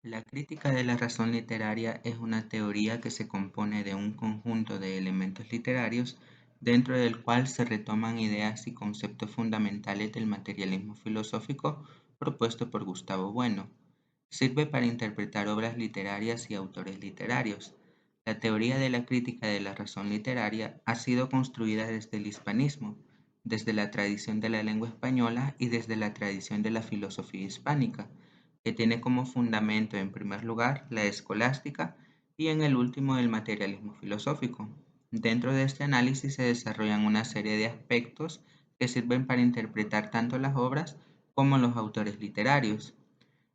La crítica de la razón literaria es una teoría que se compone de un conjunto de elementos literarios dentro del cual se retoman ideas y conceptos fundamentales del materialismo filosófico propuesto por Gustavo Bueno. Sirve para interpretar obras literarias y autores literarios. La teoría de la crítica de la razón literaria ha sido construida desde el hispanismo, desde la tradición de la lengua española y desde la tradición de la filosofía hispánica, que tiene como fundamento en primer lugar la escolástica y en el último el materialismo filosófico. Dentro de este análisis se desarrollan una serie de aspectos que sirven para interpretar tanto las obras como los autores literarios.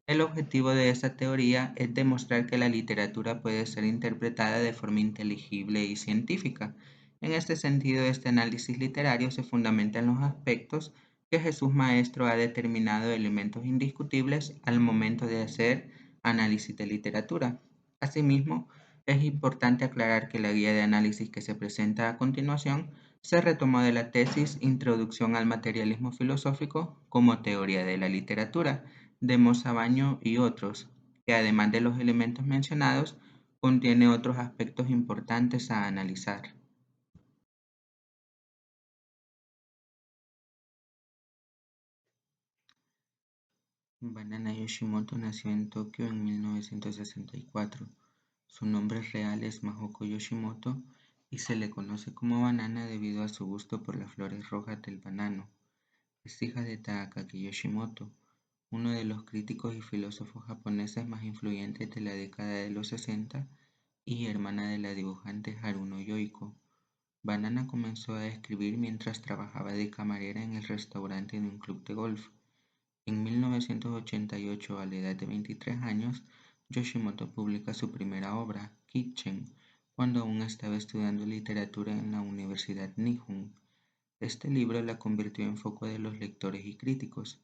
El objetivo de esta teoría es demostrar que la literatura puede ser interpretada de forma inteligible y científica. En este sentido, este análisis literario se fundamenta en los aspectos que Jesús Maestro ha determinado elementos indiscutibles al momento de hacer análisis de literatura. Asimismo, es importante aclarar que la guía de análisis que se presenta a continuación se retomó de la tesis Introducción al materialismo filosófico como teoría de la literatura de Monsabaño y otros, que además de los elementos mencionados, contiene otros aspectos importantes a analizar. Banana Yoshimoto nació en Tokio en 1964. Su nombre real es Mahoko Yoshimoto y se le conoce como Banana debido a su gusto por las flores rojas del banano. Es hija de Takaaki Yoshimoto, uno de los críticos y filósofos japoneses más influyentes de la década de los 60 y hermana de la dibujante Haruno Yoiko. Banana comenzó a escribir mientras trabajaba de camarera en el restaurante de un club de golf. En 1988, a la edad de 23 años, Yoshimoto publica su primera obra, Kitchen, cuando aún estaba estudiando literatura en la Universidad Nihon. Este libro la convirtió en foco de los lectores y críticos.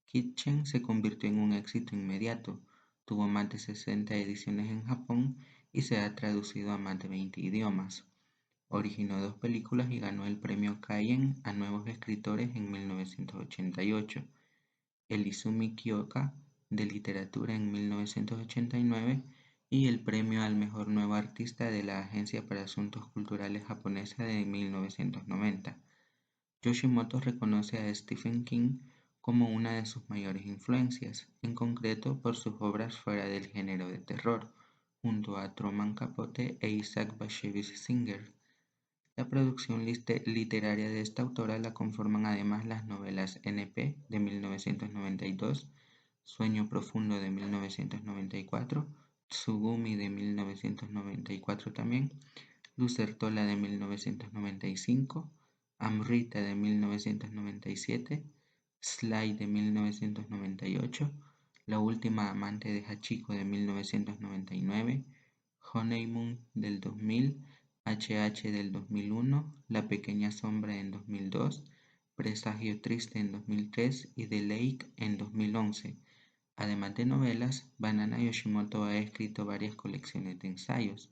Kitchen se convirtió en un éxito inmediato, tuvo más de 60 ediciones en Japón y se ha traducido a más de 20 idiomas. Originó dos películas y ganó el premio Cayen a Nuevos Escritores en 1988, el Izumi Kyoka de Literatura en 1989 y el premio al Mejor Nuevo Artista de la Agencia para Asuntos Culturales Japonesa de 1990. Yoshimoto reconoce a Stephen King como una de sus mayores influencias, en concreto por sus obras fuera del género de terror, junto a Truman Capote e Isaac Bashevis Singer. La producción literaria de esta autora la conforman además las novelas N.P. de 1992, Sueño Profundo de 1994, Tsugumi de 1994 también, Lucertola de 1995, Amrita de 1997, Sly de 1998, La última amante de Hachiko de 1999, Honeymoon del 2000, HH del 2001, La pequeña sombra en 2002, Presagio triste en 2003 y The Lake en 2011. Además de novelas, Banana Yoshimoto ha escrito varias colecciones de ensayos,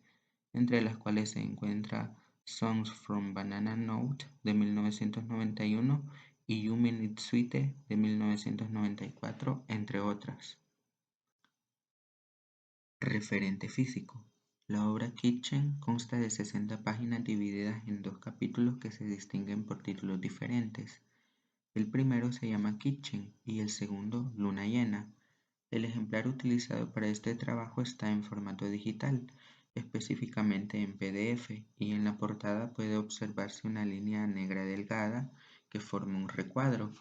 entre las cuales se encuentra Songs from Banana Note de 1991 y Yumi Nitsuite de 1994, entre otras. Referente físico. La obra Kitchen consta de 60 páginas divididas en dos capítulos que se distinguen por títulos diferentes. El primero se llama Kitchen y el segundo Luna llena. El ejemplar utilizado para este trabajo está en formato digital, específicamente en PDF, y en la portada puede observarse una línea negra delgada que forma un recuadro.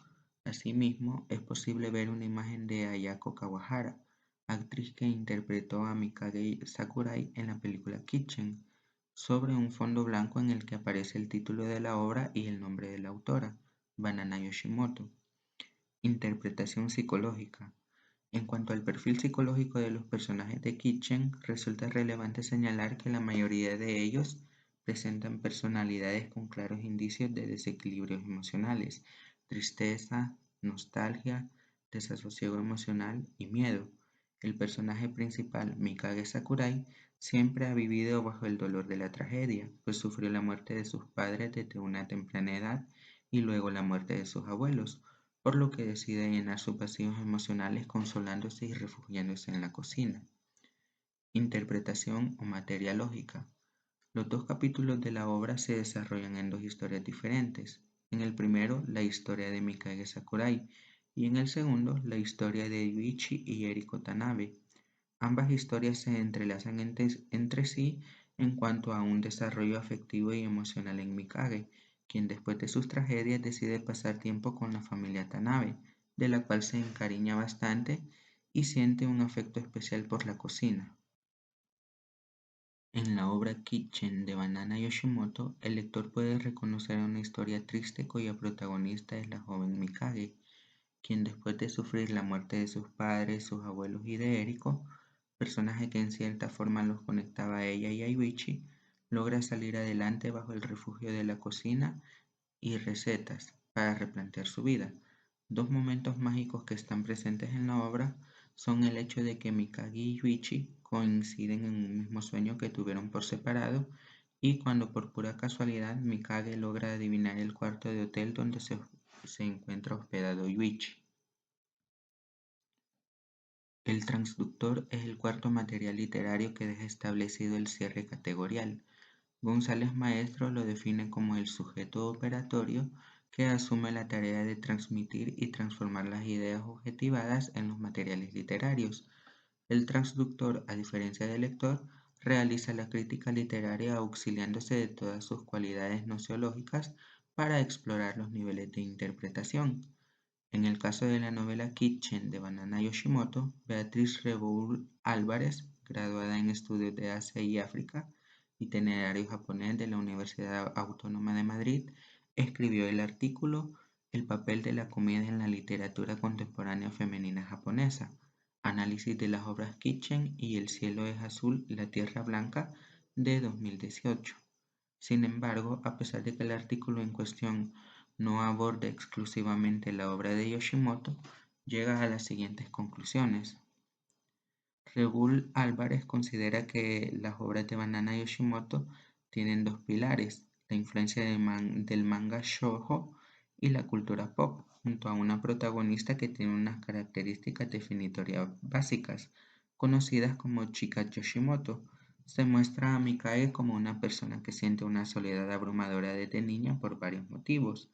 Asimismo, es posible ver una imagen de Ayako Kawahara, actriz que interpretó a Mikage Sakurai en la película Kitchen, sobre un fondo blanco en el que aparece el título de la obra y el nombre de la autora, Banana Yoshimoto. Interpretación psicológica. En cuanto al perfil psicológico de los personajes de Kitchen, resulta relevante señalar que la mayoría de ellos presentan personalidades con claros indicios de desequilibrios emocionales, tristeza, nostalgia, desasosiego emocional y miedo. El personaje principal, Mikage Sakurai, siempre ha vivido bajo el dolor de la tragedia, pues sufrió la muerte de sus padres desde una temprana edad y luego la muerte de sus abuelos, por lo que decide llenar sus vacíos emocionales consolándose y refugiándose en la cocina. interpretación o materia lógica. Los dos capítulos de la obra se desarrollan en dos historias diferentes. En el primero, la historia de Mikage Sakurai, y en el segundo, la historia de Yuichi y Eriko Tanabe. Ambas historias se entrelazan entre sí en cuanto a un desarrollo afectivo y emocional en Mikage, quien después de sus tragedias decide pasar tiempo con la familia Tanabe, de la cual se encariña bastante y siente un afecto especial por la cocina. En la obra Kitchen de Banana Yoshimoto, el lector puede reconocer una historia triste cuya protagonista es la joven Mikage, quien después de sufrir la muerte de sus padres, sus abuelos y de Eriko, personaje que en cierta forma los conectaba a ella y a Yuichi, logra salir adelante bajo el refugio de la cocina y recetas para replantear su vida. Dos momentos mágicos que están presentes en la obra son el hecho de que Mikage y Yuichi coinciden en un mismo sueño que tuvieron por separado y cuando por pura casualidad Mikage logra adivinar el cuarto de hotel donde se encuentra hospedado Yuichi. El transductor es el cuarto material literario que deja establecido el cierre categorial. González Maestro lo define como el sujeto operatorio que asume la tarea de transmitir y transformar las ideas objetivadas en los materiales literarios. El transductor, a diferencia del lector, realiza la crítica literaria auxiliándose de todas sus cualidades nociológicas para explorar los niveles de interpretación. En el caso de la novela Kitchen de Banana Yoshimoto, Beatriz Reboul Álvarez, graduada en Estudios de Asia y África, itinerario japonés de la Universidad Autónoma de Madrid, escribió el artículo El papel de la comida en la literatura contemporánea femenina japonesa, análisis de las obras Kitchen y El cielo es azul, la tierra blanca, de 2018. Sin embargo, a pesar de que el artículo en cuestión no aborda exclusivamente la obra de Yoshimoto, llega a las siguientes conclusiones. Rebull Álvarez considera que las obras de Banana Yoshimoto tienen dos pilares, la influencia del manga shoujo y la cultura pop, junto a una protagonista que tiene unas características definitorias básicas, conocidas como chika Yoshimoto. Se muestra a Mikage como una persona que siente una soledad abrumadora desde niña por varios motivos: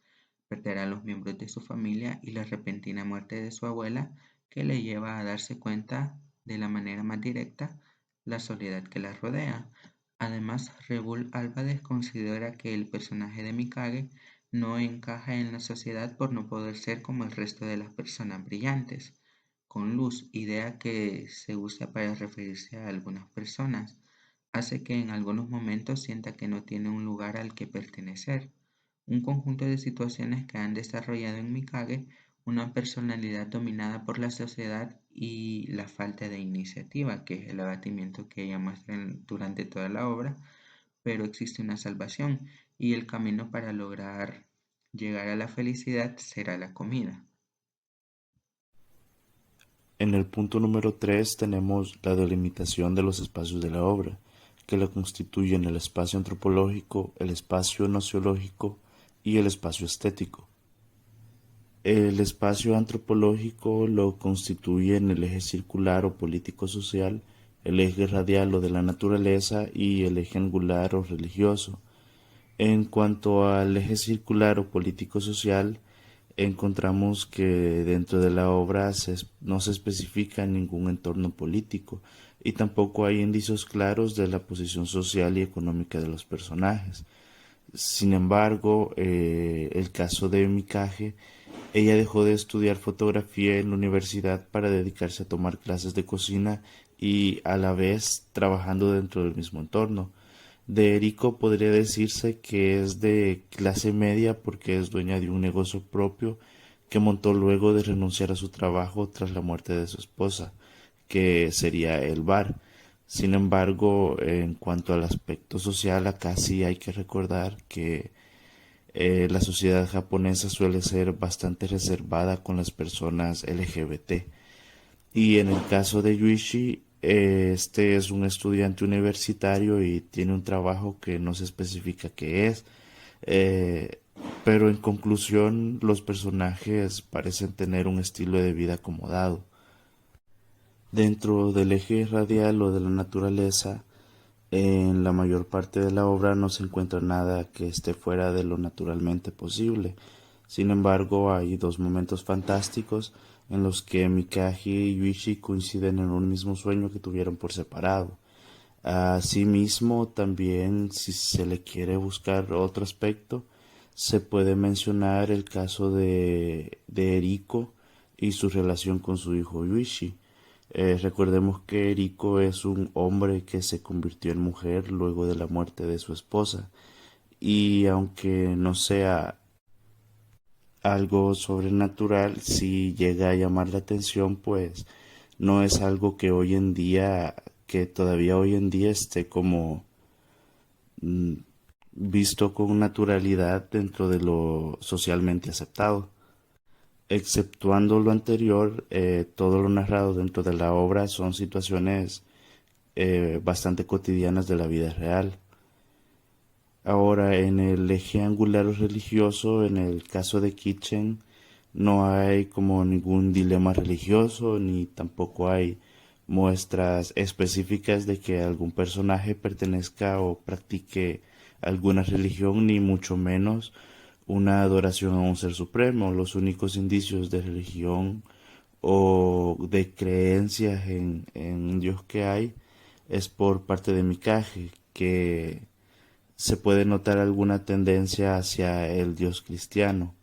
perder a los miembros de su familia y la repentina muerte de su abuela, que le lleva a darse cuenta de la manera más directa la soledad que la rodea. Además, Rebull Álvarez considera que el personaje de Mikage no encaja en la sociedad por no poder ser como el resto de las personas brillantes, con luz, idea que se usa para referirse a algunas personas, hace que en algunos momentos sienta que no tiene un lugar al que pertenecer. Un conjunto de situaciones que han desarrollado en Mikage una personalidad dominada por la sociedad y la falta de iniciativa, que es el abatimiento que ella muestra durante toda la obra, pero existe una salvación y el camino para lograr llegar a la felicidad será la comida. En el punto número 3 tenemos la delimitación de los espacios de la obra, que la constituyen el espacio antropológico, el espacio nociológico y el espacio estético. El espacio antropológico lo constituyen el eje circular o político-social, el eje radial o de la naturaleza y el eje angular o religioso. En cuanto al eje circular o político-social, encontramos que dentro de la obra no se especifica ningún entorno político y tampoco hay indicios claros de la posición social y económica de los personajes. Sin embargo, el caso de Mikage, ella dejó de estudiar fotografía en la universidad para dedicarse a tomar clases de cocina y a la vez trabajando dentro del mismo entorno. De Eriko podría decirse que es de clase media porque es dueña de un negocio propio que montó luego de renunciar a su trabajo tras la muerte de su esposa, que sería el bar. Sin embargo, en cuanto al aspecto social, acá sí hay que recordar que la sociedad japonesa suele ser bastante reservada con las personas LGBT. Y en el caso de Yuichi, este es un estudiante universitario y tiene un trabajo que no se especifica qué es, eh, pero en conclusión los personajes parecen tener un estilo de vida acomodado. Dentro del eje radial o de la naturaleza, en la mayor parte de la obra no se encuentra nada que esté fuera de lo naturalmente posible. Sin embargo, hay dos momentos fantásticos en los que Mikage y Yuichi coinciden en un mismo sueño que tuvieron por separado. Asimismo, también si se le quiere buscar otro aspecto, se puede mencionar el caso de Eriko y su relación con su hijo Yuichi. Recordemos que Eriko es un hombre que se convirtió en mujer luego de la muerte de su esposa, y aunque no sea algo sobrenatural, si llega a llamar la atención, pues no es algo que hoy en día, que todavía hoy en día esté como mm, visto con naturalidad dentro de lo socialmente aceptado. Exceptuando lo anterior, todo lo narrado dentro de la obra son situaciones bastante cotidianas de la vida real. Ahora, en el eje angular religioso, en el caso de Kitchen, no hay como ningún dilema religioso, ni tampoco hay muestras específicas de que algún personaje pertenezca o practique alguna religión, ni mucho menos una adoración a un ser supremo. Los únicos indicios de religión o de creencias en Dios que hay es por parte de Mikage, que se puede notar alguna tendencia hacia el Dios cristiano.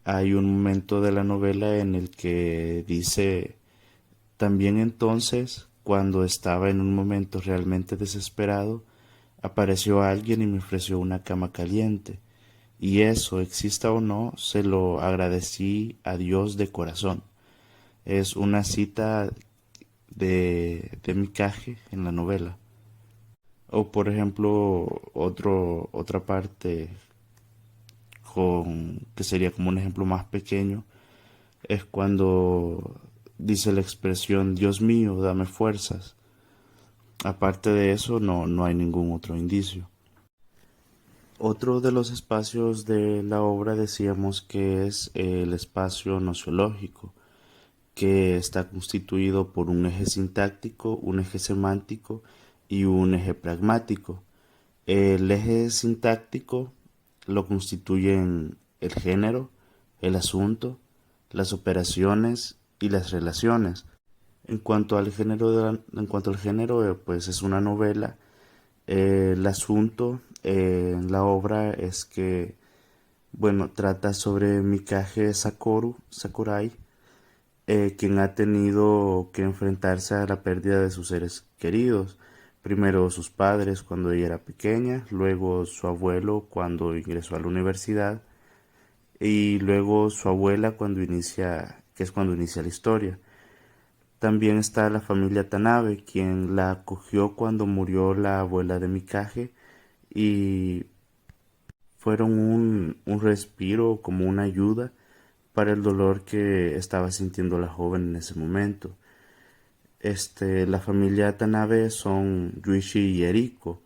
Hay un momento de la novela en el que dice: también entonces, cuando estaba en un momento realmente desesperado, apareció alguien y me ofreció una cama caliente, y eso, exista o no, se lo agradecí a Dios de corazón. Es una cita de Mikage en la novela. O por ejemplo, otra parte que sería como un ejemplo más pequeño, es cuando dice la expresión Dios mío, dame fuerzas. Aparte de eso, no hay ningún otro indicio. Otro de los espacios de la obra decíamos que es el espacio nociológico, que está constituido por un eje sintáctico, un eje semántico y un eje pragmático. El eje sintáctico lo constituyen el género, el asunto, las operaciones y las relaciones. En cuanto al género, pues es una novela. El asunto en la obra es que, bueno, trata sobre Mikage Sakurai, quien ha tenido que enfrentarse a la pérdida de sus seres queridos. Primero sus padres cuando ella era pequeña, luego su abuelo cuando ingresó a la universidad, y luego su abuela que es cuando inicia la historia. También está la familia Tanabe, quien la acogió cuando murió la abuela de Mikage, y fueron un respiro, como una ayuda para el dolor que estaba sintiendo la joven en ese momento. La familia Tanabe son Yuichi y Eriko,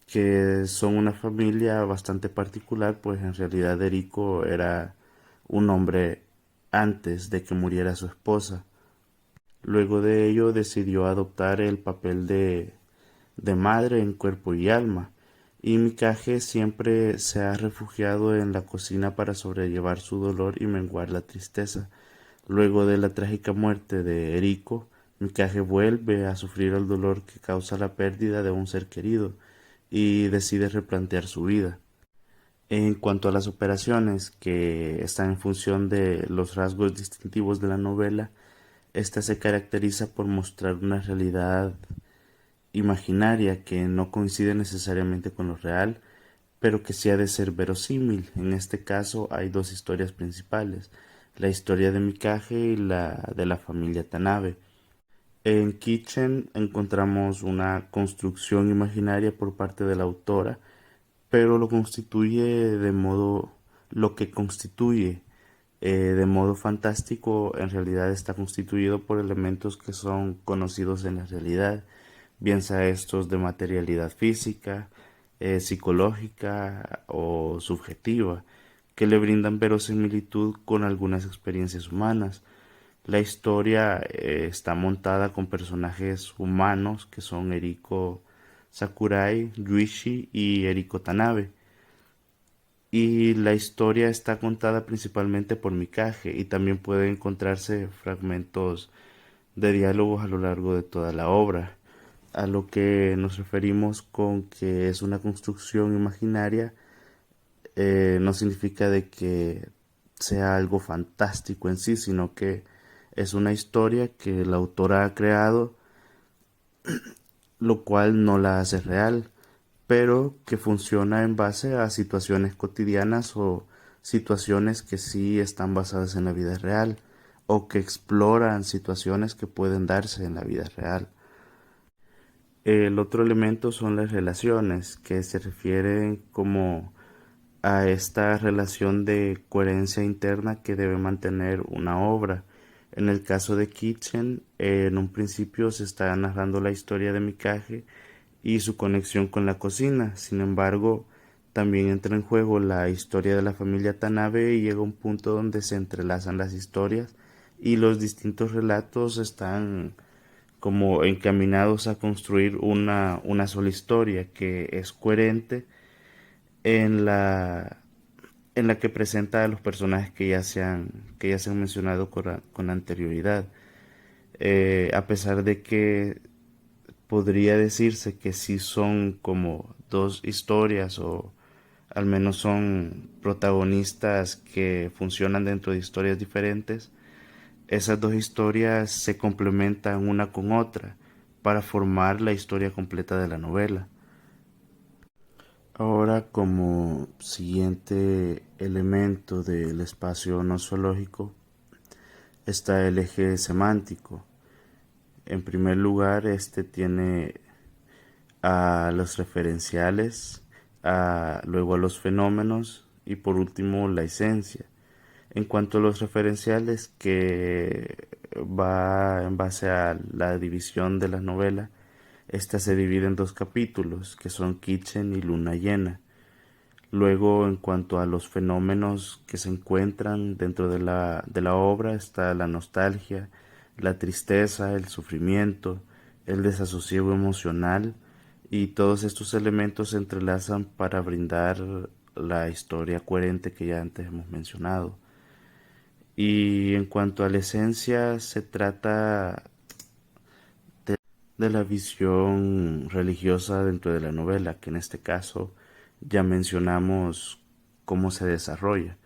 que son una familia bastante particular, pues en realidad Eriko era un hombre antes de que muriera su esposa. Luego de ello decidió adoptar el papel de madre en cuerpo y alma, y Mikage siempre se ha refugiado en la cocina para sobrellevar su dolor y menguar la tristeza. Luego de la trágica muerte de Eriko, Mikage vuelve a sufrir el dolor que causa la pérdida de un ser querido y decide replantear su vida. En cuanto a las operaciones que están en función de los rasgos distintivos de la novela, esta se caracteriza por mostrar una realidad imaginaria que no coincide necesariamente con lo real, pero que sí ha de ser verosímil. En este caso hay dos historias principales, la historia de Mikage y la de la familia Tanabe. En Kitchen encontramos una construcción imaginaria por parte de la autora, pero lo que constituye de modo fantástico en realidad está constituido por elementos que son conocidos en la realidad, bien sea estos de materialidad física, psicológica o subjetiva, que le brindan verosimilitud con algunas experiencias humanas. La historia está montada con personajes humanos que son Eriko Sakurai, Yuichi y Eriko Tanabe. Y la historia está contada principalmente por Mikage y también puede encontrarse fragmentos de diálogos a lo largo de toda la obra. A lo que nos referimos con que es una construcción imaginaria no significa de que sea algo fantástico en sí, sino que es una historia que la autora ha creado, lo cual no la hace real, pero que funciona en base a situaciones cotidianas o situaciones que sí están basadas en la vida real o que exploran situaciones que pueden darse en la vida real. El otro elemento son las relaciones, que se refieren como a esta relación de coherencia interna que debe mantener una obra. En el caso de Kitchen, en un principio se está narrando la historia de Mikage y su conexión con la cocina. Sin embargo, también entra en juego la historia de la familia Tanabe y llega un punto donde se entrelazan las historias y los distintos relatos están como encaminados a construir una sola historia que es coherente en en la que presenta a los personajes que ya se han mencionado con anterioridad. A pesar de que podría decirse que sí son como dos historias o al menos son protagonistas que funcionan dentro de historias diferentes, esas dos historias se complementan una con otra para formar la historia completa de la novela. Ahora, como siguiente elemento del espacio nosológico está el eje semántico. En primer lugar, este tiene a los referenciales, luego a los fenómenos y por último la esencia. En cuanto a los referenciales, que va en base a la división de la novela, esta se divide en dos capítulos, que son Kitchen y Luna Llena. Luego, en cuanto a los fenómenos que se encuentran dentro de de la obra, está la nostalgia, la tristeza, el sufrimiento, el desasosiego emocional, y todos estos elementos se entrelazan para brindar la historia coherente que ya antes hemos mencionado. Y en cuanto a la esencia, se trata de la visión religiosa dentro de la novela, que en este caso ya mencionamos cómo se desarrolla.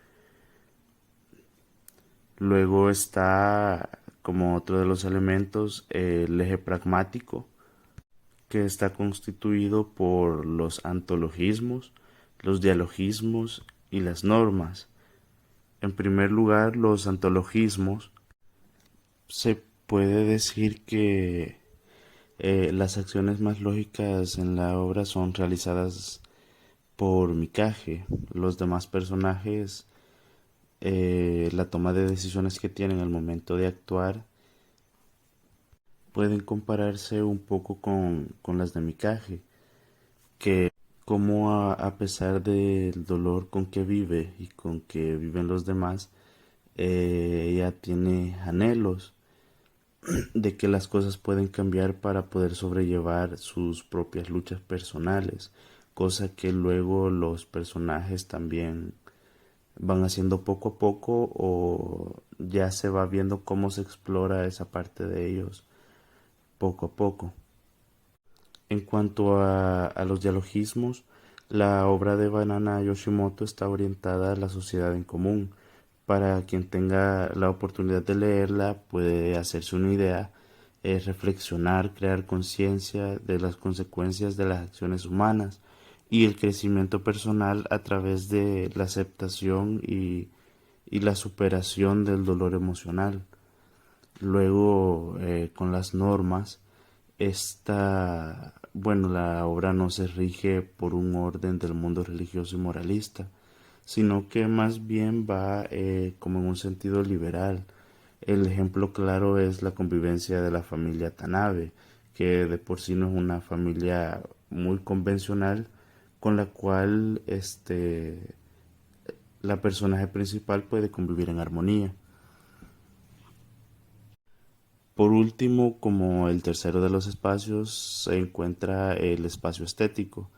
Luego está como otro de los elementos el eje pragmático, que está constituido por los antologismos, los dialogismos y las normas. En primer lugar, los antologismos. Se puede decir que las acciones más lógicas en la obra son realizadas por Mikage. Los demás personajes, la toma de decisiones que tienen al momento de actuar, pueden compararse un poco con las de Mikage, que como a pesar del dolor con que vive y con que viven los demás, ella tiene anhelos de que las cosas pueden cambiar para poder sobrellevar sus propias luchas personales, cosa que luego los personajes también van haciendo poco a poco o ya se va viendo cómo se explora esa parte de ellos poco a poco. En cuanto a los dialogismos, la obra de Banana Yoshimoto está orientada a la sociedad en común. Para quien tenga la oportunidad de leerla, puede hacerse una idea, reflexionar, crear conciencia de las consecuencias de las acciones humanas y el crecimiento personal a través de la aceptación y la superación del dolor emocional. Luego, con las normas, la obra no se rige por un orden del mundo religioso y moralista, sino que más bien va como en un sentido liberal. El ejemplo claro es la convivencia de la familia Tanabe, que de por sí no es una familia muy convencional, con la cual la personaje principal puede convivir en armonía. Por último, como el tercero de los espacios, se encuentra el espacio estético.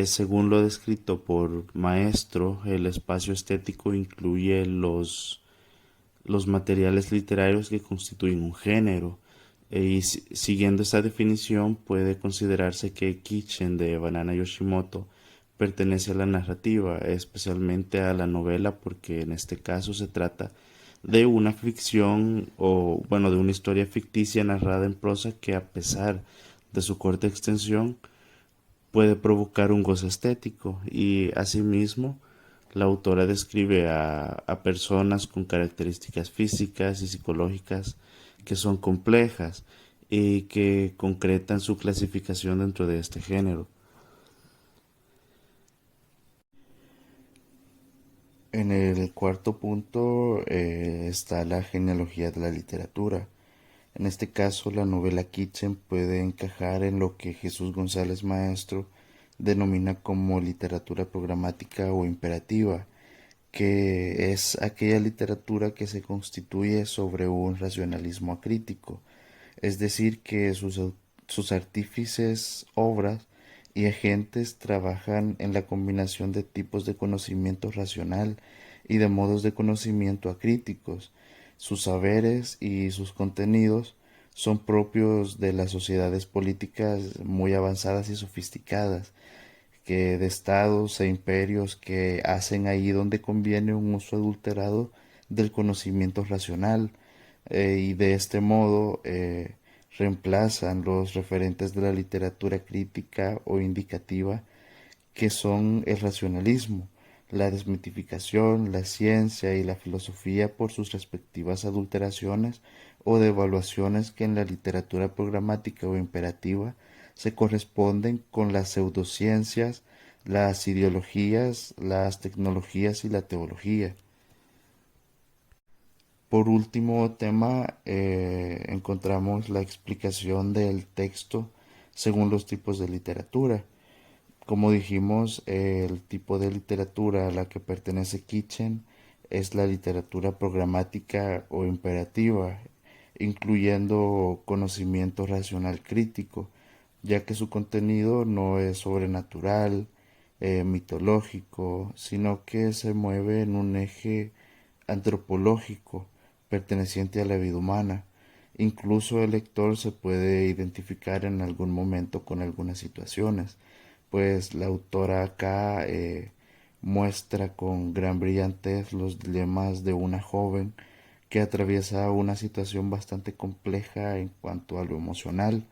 Según lo descrito por Maestro, el espacio estético incluye los materiales literarios que constituyen un género. Siguiendo esta definición, puede considerarse que Kitchen de Banana Yoshimoto pertenece a la narrativa, especialmente a la novela, porque en este caso se trata de una ficción o, bueno, de una historia ficticia narrada en prosa que, a pesar de su corta extensión, puede provocar un goce estético. Y asimismo, la autora describe a personas con características físicas y psicológicas que son complejas y que concretan su clasificación dentro de este género. En el cuarto punto está la genealogía de la literatura. En este caso, la novela Kitchen puede encajar en lo que Jesús González Maestro denomina como literatura programática o imperativa, que es aquella literatura que se constituye sobre un racionalismo acrítico, es decir, que sus artífices, obras y agentes trabajan en la combinación de tipos de conocimiento racional y de modos de conocimiento acríticos. Sus saberes y sus contenidos son propios de las sociedades políticas muy avanzadas y sofisticadas, que de estados e imperios que hacen ahí donde conviene un uso adulterado del conocimiento racional, y de este modo reemplazan los referentes de la literatura crítica o indicativa, que son el racionalismo, la desmitificación, la ciencia y la filosofía, por sus respectivas adulteraciones o devaluaciones que en la literatura programática o imperativa se corresponden con las pseudociencias, las ideologías, las tecnologías y la teología. Por último tema, encontramos la explicación del texto según los tipos de literatura. Como dijimos, el tipo de literatura a la que pertenece Kitchen es la literatura programática o imperativa, incluyendo conocimiento racional crítico, ya que su contenido no es sobrenatural, mitológico, sino que se mueve en un eje antropológico perteneciente a la vida humana. Incluso el lector se puede identificar en algún momento con algunas situaciones, pues la autora acá muestra con gran brillantez los dilemas de una joven que atraviesa una situación bastante compleja en cuanto a lo emocional,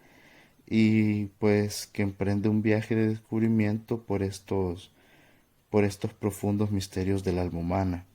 y pues que emprende un viaje de descubrimiento por estos profundos misterios del alma humana.